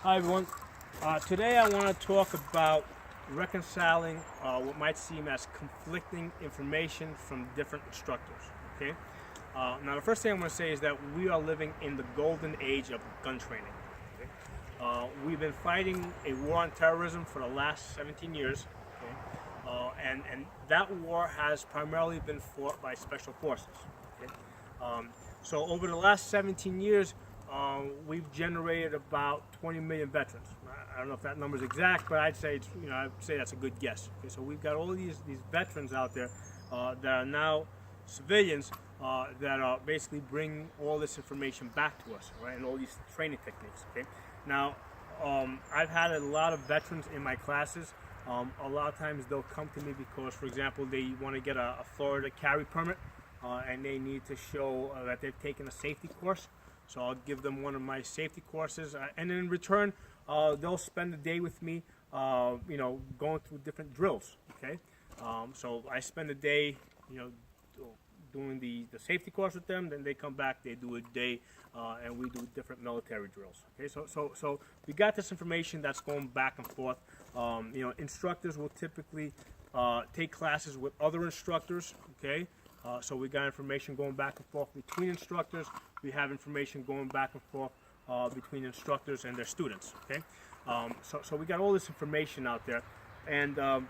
Hi everyone. Today I want to talk about reconciling what might seem as conflicting information from different instructors. Okay. Now the first thing I'm going to say is that we are living in the golden age of gun training. Okay? We've been fighting a war on terrorism for the last 17 years. Okay? And that war has primarily been fought by special forces. Okay? So over the last 17 years, we've generated about 20 million veterans. I don't know if that number is exact, but I'd say I'd say that's a good guess. Okay, so we've got all these veterans out there that are now civilians that are basically bringing all this information back to us, right? And all these training techniques. Okay. Now, I've had a lot of veterans in my classes. A lot of times they'll come to me because, for example, they want to get a Florida carry permit, and they need to show that they've taken a safety course. So I'll give them one of my safety courses, and in return, they'll spend a day with me, going through different drills. Okay, so I spend a day, doing the safety course with them. Then they come back, they do a day, and we do different military drills. Okay, so we got this information that's going back and forth. Instructors will typically take classes with other instructors. Okay. So we got information going back and forth between instructors. We have information going back and forth between instructors and their students. Okay, so we got all this information out there, and a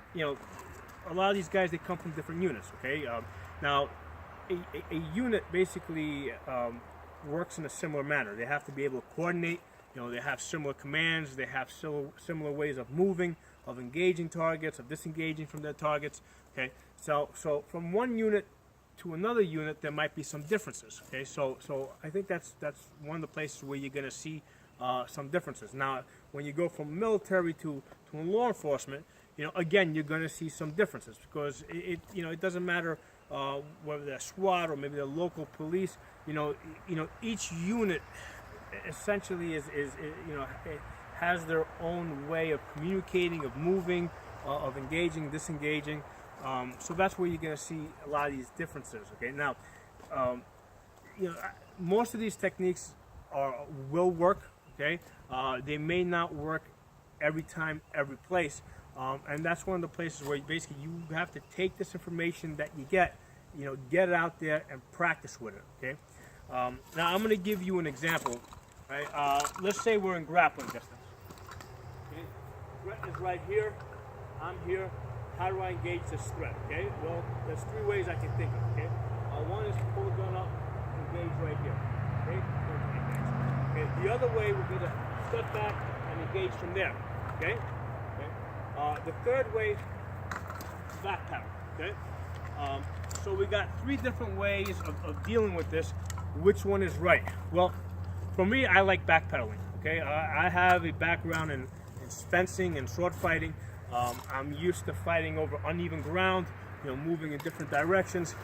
lot of these guys, they come from different units. Okay, now a unit basically works in a similar manner. They have to be able to coordinate. They have similar commands. They have similar ways of moving, of engaging targets, of disengaging from their targets. Okay, so from one unit to another unit, there might be some differences. Okay, so I think that's one of the places where you're going to see some differences. Now, when you go from military to law enforcement, again, you're going to see some differences because it doesn't matter whether they're SWAT or maybe they're local police. Each unit essentially is it has their own way of communicating, of moving, of engaging, disengaging. So that's where you're going to see a lot of these differences. Okay, now, most of these techniques will work. Okay, they may not work every time, every place, and that's one of the places where basically you have to take this information that you get, get it out there and practice with it. Okay, now I'm going to give you an example. Right, let's say we're in grappling distance. Okay, threat is right here. I'm here. How do I engage this threat? Okay, well, there's three ways I can think of. Okay, one is to pull the gun up, engage right here. Okay, the other way would be to step back and engage from there. Okay, the third way, backpedal. Okay, so we got three different ways of dealing with this. Which one is right? Well, for me, I like backpedaling. Okay, I have a background in fencing and sword fighting. I'm used to fighting over uneven ground, moving in different directions.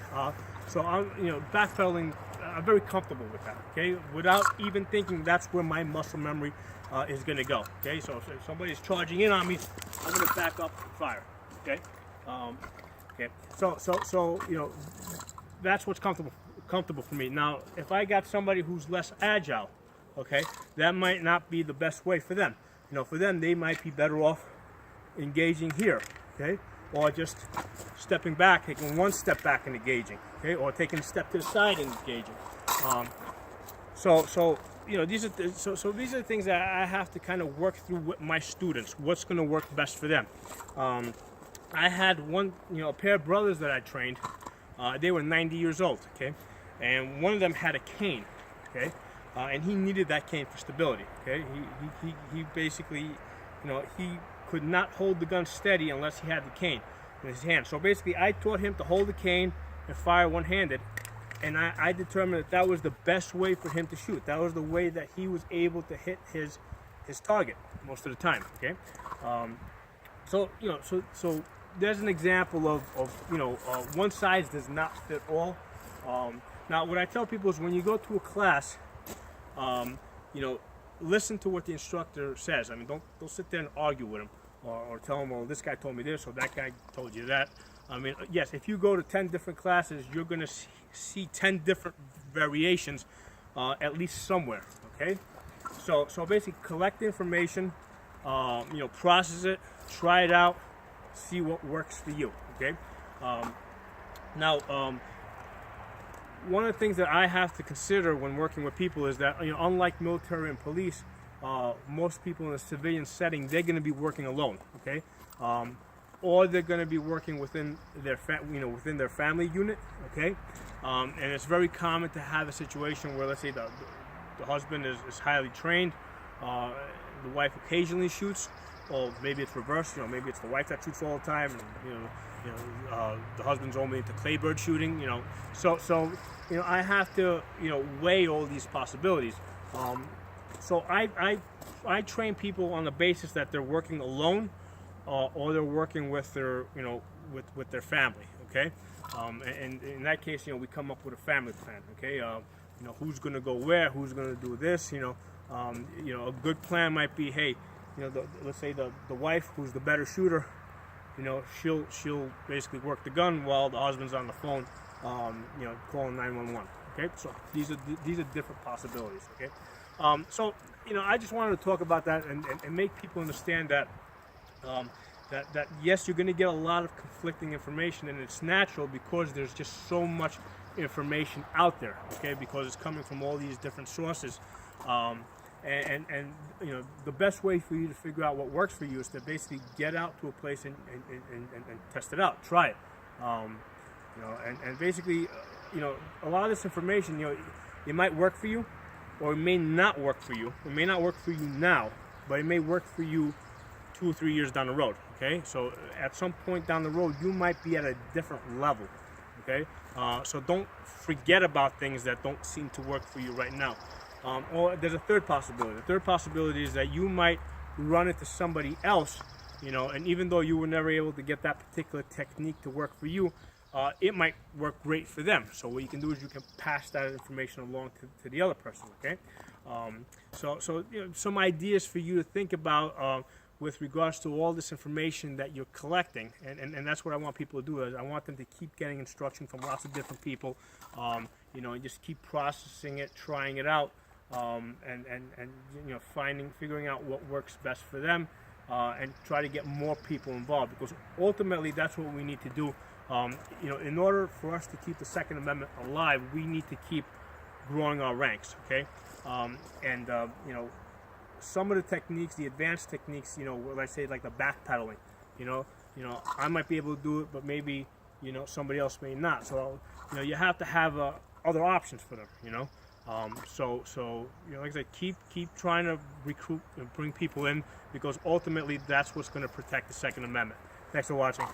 So I'm, backpedaling, I'm very comfortable with that. Okay, without even thinking, that's where my muscle memory is going to go. Okay, so if somebody's charging in on me, I'm going to back up and fire. Okay, okay. So that's what's comfortable for me. Now, if I got somebody who's less agile, okay, that might not be the best way for them. For them, they might be better off engaging here, okay, or just stepping back, taking one step back and engaging, okay, or taking a step to the side and engaging. These are these are the things that I have to kind of work through with my students. What's going to work best for them? I had a pair of brothers that I trained. They were 90 years old, okay, and one of them had a cane, okay, and he needed that cane for stability, okay. He basically, he could not hold the gun steady unless he had the cane in his hand. So basically, I taught him to hold the cane and fire one-handed, and I determined that was the best way for him to shoot. That was the way that he was able to hit his target most of the time. Okay, so there's an example of one size does not fit all. Now, what I tell people is when you go to a class, listen to what the instructor says. I mean, don't sit there and argue with him or tell him, well, this guy told me this or that guy told you that. I mean, yes, if you go to 10 different classes, you're going to see 10 different variations, at least somewhere, okay? So basically, collect the information, process it, try it out, see what works for you. Okay. Now, one of the things that I have to consider when working with people is that, unlike military and police, most people in a civilian setting, they're going to be working alone. Okay. Or they're going to be working within their within their family unit. Okay. And it's very common to have a situation where, let's say, the husband is highly trained, the wife occasionally shoots, or maybe it's reversed. Maybe it's the wife that shoots all the time, and the husband's only into claybird shooting. So I have to weigh all these possibilities. So I train people on the basis that they're working alone, or they're working with their with their family. Okay. And in that case, we come up with a family plan. Okay. Who's going to go where, who's going to do this. A good plan might be, hey, let's say the wife, who's the better shooter, she'll basically work the gun while the husband's on the phone, calling 911. Okay, so these are different possibilities. Okay, so I just wanted to talk about that and make people understand that. That yes, you're going to get a lot of conflicting information, and it's natural because there's just so much information out there. Okay, because it's coming from all these different sources. And the best way for you to figure out what works for you is to basically get out to a place and test it out, try it. And basically, a lot of this information, it might work for you, or it may not work for you. It may not work for you now, but it may work for you 2 or 3 years down the road. Okay, so at some point down the road, you might be at a different level. Okay, so don't forget about things that don't seem to work for you right now. Or there's a third possibility. The third possibility is that you might run into somebody else, and even though you were never able to get that particular technique to work for you, it might work great for them. So what you can do is you can pass that information along to the other person. Okay, so some ideas for you to think about with regards to all this information that you're collecting, and that's what I want people to do. Is I want them to keep getting instruction from lots of different people, and just keep processing it, trying it out. And figuring out what works best for them, and try to get more people involved, because ultimately that's what we need to do. In order for us to keep the Second Amendment alive, we need to keep growing our ranks. Okay, some of the techniques, the advanced techniques, let's say like the backpedaling, I might be able to do it, but maybe somebody else may not. So you have to have other options for them. Like I said, keep trying to recruit and bring people in, because ultimately that's what's going to protect the Second Amendment. Thanks for watching.